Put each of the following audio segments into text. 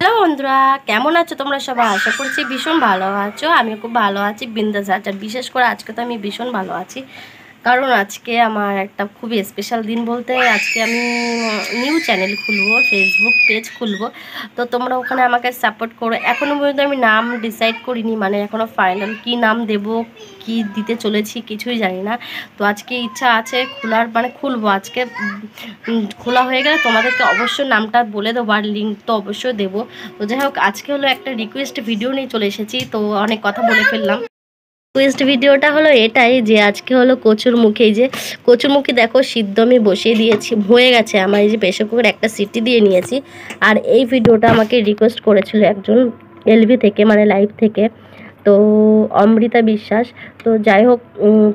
Hello বন্ধুরা, কেমন আছো তোমরা সবাই? আশা করছি ভীষণ ভালো আছো। আমি খুব ভালো আছি, বিন্দাস আছি। আর বিশেষ করে আজকে তো আমি ভীষণ ভালো আছি, কারণ আজকে আমার একটা খুবই স্পেশাল দিন। বলতে আজকে আমি নিউ চ্যানেল খুলবো, ফেসবুক পেজ খুলবো। তো তোমরা ওখানে আমাকে সাপোর্ট করো। এখনও পর্যন্ত আমি নাম ডিসাইড করিনি, মানে এখনও ফাইনাল কী নাম দেব, কি দিতে চলেছি কিছুই জানি না। তো আজকে ইচ্ছা আছে খোলার, মানে খুলবো আজকে। খোলা হয়ে গেলে তোমাদেরকে অবশ্যই নামটা বলে দেবো, আর লিঙ্ক তো অবশ্যই দেবো। তো যাই হোক, আজকে হলো একটা রিকোয়েস্ট ভিডিও নিয়ে চলে এসেছি। তো অনেক কথা বলে ফেললাম। রিকোয়েস্ট ভিডিওটা হলো এটাই যে আজকে হলো কচুর মুখে, এই যে কচুর মুখে দেখো সিদ্ধ আমি বসিয়ে দিয়েছি, হয়ে গেছে আমার। এই যে প্রেসার কুকারে একটা সিটি দিয়ে নিয়েছি। আর এই ভিডিওটা আমাকে রিকোয়েস্ট করেছিল একজন এলবি থেকে, মানে লাইভ থেকে, তো অমৃতা বিশ্বাস। তো যাই হোক,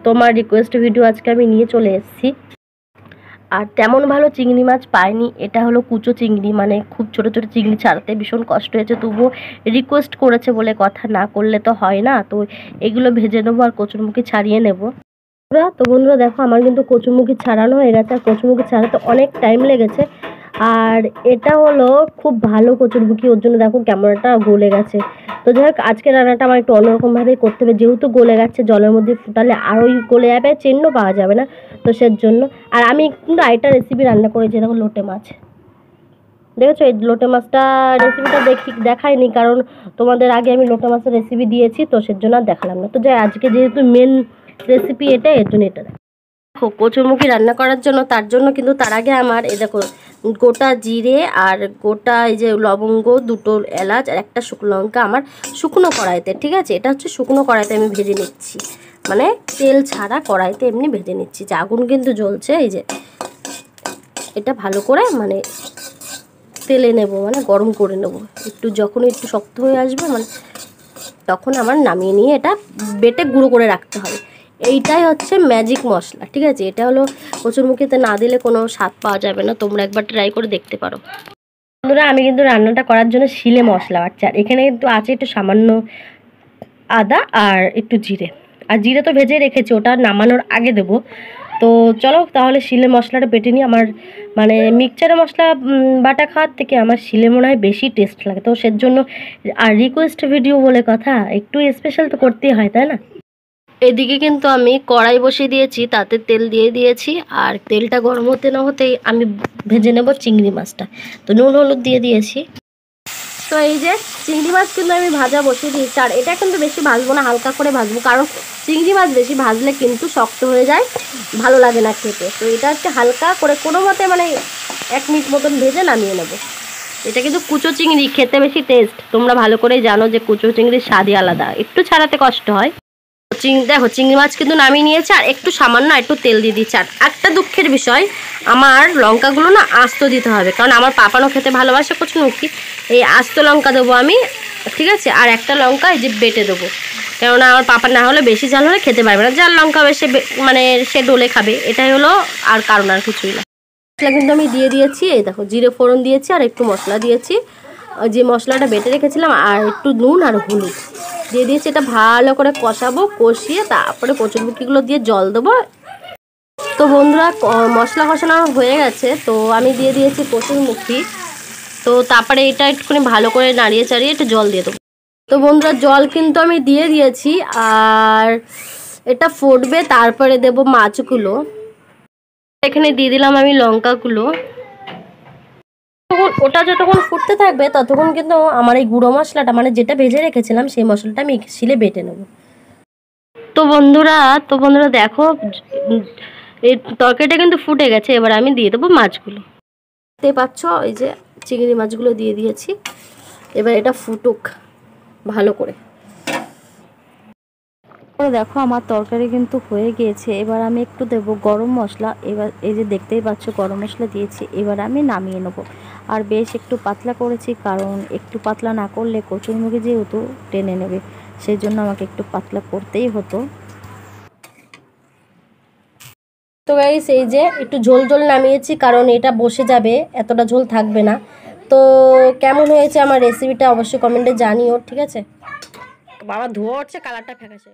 তোমার রিকোয়েস্ট ভিডিও আজকে আমি নিয়ে চলে এসেছি। আর তেমন ভালো চিংড়ি মাছ পাইনি, এটা হলো কুচো চিংড়ি, মানে খুব ছোট ছোট চিংড়ি ছাড়াতে ভীষণ কষ্ট হয়েছে। তবুও রিকোয়েস্ট করেছে বলে কথা, না করলে তো হয় না। তো এগুলো ভেজে নেবো আর কচুরমুখী ছাড়িয়ে নেবো। তো বন্ধুরা দেখো, আমার কিন্তু কচুরমুখী ছাড়ানো হয়ে গেছে। আর কচুরমুখী ছাড়াতে অনেক টাইম লেগেছে। আর এটা হলো খুব ভালো কচুরমুখী, ওর জন্য দেখো কেমনটা গলে গেছে। তো যাই হোক, আজকে রান্নাটা আমার একটু অন্যরকমভাবেই করতে হবে, যেহেতু গলে গেছে। জলের মধ্যে ফুটালে আরোই গলে যাবে, চেন্নও পাওয়া যাবে না, তো সেজন্য। আর আমি কিন্তু আরেকটা রেসিপি রান্না করেছি, দেখো লোটে মাছ। দেখেছো, এই লোটে মাছটা রেসিপিটা দেখাইনি, কারণ তোমাদের আগে আমি লোটে মাছের রেসিপি দিয়েছি, তো সেজন্য আর দেখালাম না। তো যাই, আজকে যেহেতু মেন রেসিপি এটা, এর জন্য এটা দেখো কচুরমুখী রান্না করার জন্য। তার জন্য কিন্তু তার আগে আমার এই দেখো গোটা জিরে আর গোটা এই যে লবঙ্গ, দুটো এলাচ আর একটা শুকনো লঙ্কা আমার শুকনো কড়াইতে, ঠিক আছে? এটা হচ্ছে শুকনো কড়াইতে আমি ভেজে নিচ্ছি, মানে তেল ছাড়া কড়াইতে এমনি ভেজে নিচ্ছি। যে আগুন কিন্তু জ্বলছে, এই যে এটা ভালো করে মানে তেলে নেব, মানে গরম করে নেব একটু। যখন একটু শক্ত হয়ে আসবে, মানে তখন আমার নামিয়ে নিয়ে এটা বেটে গুঁড়ো করে রাখতে হবে। এইটাই হচ্ছে ম্যাজিক মশলা, ঠিক আছে? এটা হলো কচুরমুখীতে না দিলে কোনো স্বাদ পাওয়া যাবে না। তোমরা একবার ট্রাই করে দেখতে পারো বন্ধুরা। আমি কিন্তু রান্নাটা করার জন্য শিলে মশলা বাটছি, আর এখানে কিন্তু আছে একটু সামান্য আদা আর একটু জিরে। আর জিরে তো ভেজে রেখেছি, ওটা নামানোর আগে দেবো। তো চলো তাহলে শিলে মশলাটা বেটে নিই। আমার মানে মিক্সচারে মশলা বাটা খাওয়ার থেকে আমার শিলে মনে হয় বেশি টেস্ট লাগে, তো সেজন্য। আর রিকোয়েস্ট ভিডিও বলে কথা, একটু স্পেশাল তো করতেই হয়, তাই না? এদিকে কিন্তু আমি কড়াই বসিয়ে দিয়েছি, তাতে তেল দিয়ে দিয়েছি। আর তেলটা গরম হতে না হতেই আমি ভেজে নেব চিংড়ি মাছটা। তো নুন হলুদ দিয়ে দিয়েছি। তো এই যে চিংড়ি মাছ কিন্তু আমি ভাজা বসিয়ে দিয়েছি। আর এটা কিন্তু বেশি ভাজবো না, হালকা করে ভাজবো, কারণ চিংড়ি মাছ বেশি ভাজলে কিন্তু শক্ত হয়ে যায়, ভালো লাগে না খেতে। তো এটা হচ্ছে হালকা করে কোনো মতে, মানে 1 মিনিট মতন ভেজে নামিয়ে নেব। এটা কিন্তু কুচো চিংড়ি, খেতে বেশি টেস্ট। তোমরা ভালো করেই জানো যে কুচো চিংড়ির স্বাদই আলাদা, একটু ছাড়াতে কষ্ট হয়। দেখো চিংড়ি মাছ কিন্তু নামিয়ে নিয়েছে, আর একটু সামান্য একটু তেল দিয়ে দিচ্ছি। আর একটা দুঃখের বিষয়, আমার লঙ্কাগুলো না আস্ত দিতে হবে, কারণ আমার পাপানো খেতে ভালোবাসে কচুরমুখী। এই আস্ত লঙ্কা দেবো আমি, ঠিক আছে? আর একটা লঙ্কা এই যে বেটে দেবো, কেননা আমার পাপা না হলে বেশি ঝাল হলে খেতে পারবে না। যার লঙ্কা হবে সে মানে সে ডলে খাবে, এটাই হলো। আর কারণ আর কিছুই না। মশলা কিন্তু আমি দিয়ে দিয়েছি, এই দেখো জিরে ফোড়ন দিয়েছি, আর একটু মশলা দিয়েছি, যে মশলাটা বেটে রেখেছিলাম, আর একটু নুন আর হলুদ দিয়ে দিয়েছি। এটা ভালো করে কষাবো, কষিয়ে তারপরে কচুরমুখীগুলো দিয়ে জল দেবো। তো বন্ধুরা, মশলা কষানো হয়ে গেছে, তো আমি দিয়ে দিয়েছি কচুরমুখী। তো তারপরে এটা একটুখানি ভালো করে নাড়িয়ে চাড়িয়ে একটু জল দিয়ে দেবো। তো বন্ধুরা, জল কিন্তু আমি দিয়ে দিয়েছি, আর এটা ফুটবে, তারপরে দেব মাছগুলো। এখানে দিয়ে দিলাম আমি লঙ্কাগুলো। তখন ওটা যতক্ষণ ফুটতে থাকবে, ততক্ষণ কিন্তু আমার এই গুঁড়ো মশলাটা, মানে যেটা ভেজে রেখেছিলাম, সেই মশলাটা আমি শিলে বেটে নেব। তো বন্ধুরা দেখো, এই তরকারিটা কিন্তু ফুটে গেছে। এবার আমি দিয়ে দেবো মাছগুলো। দেখতে পাচ্ছ, এই যে চিংড়ি মাছগুলো দিয়ে দিয়েছি। এবার এটা ফুটুক ভালো করে। দেখো আমার তরকারি কিন্তু হয়ে গিয়েছে। এবার আমি একটু দেবো গরম মশলা। এবার এই যে দেখতেই পাচ্ছ গরম মশলা দিয়েছি। এবার আমি নামিয়ে নেবো। আর বেশ একটু পাতলা করেছি, কারণ একটু পাতলা না করলে কচুরমুখী যেহেতু টেনে নেবে, সেই জন্য আমাকে একটু পাতলা করতেই হতো। তো গাইস, এই যে একটু ঝোল ঝোল নামিয়েছি, কারণ এটা বসে যাবে, এতটা ঝোল থাকবে না। তো কেমন হয়েছে আমার রেসিপিটা অবশ্যই কমেন্টে জানিও, ঠিক আছে? বাবা ধোয়া হচ্ছে, কালারটা ফ্যাকাশে।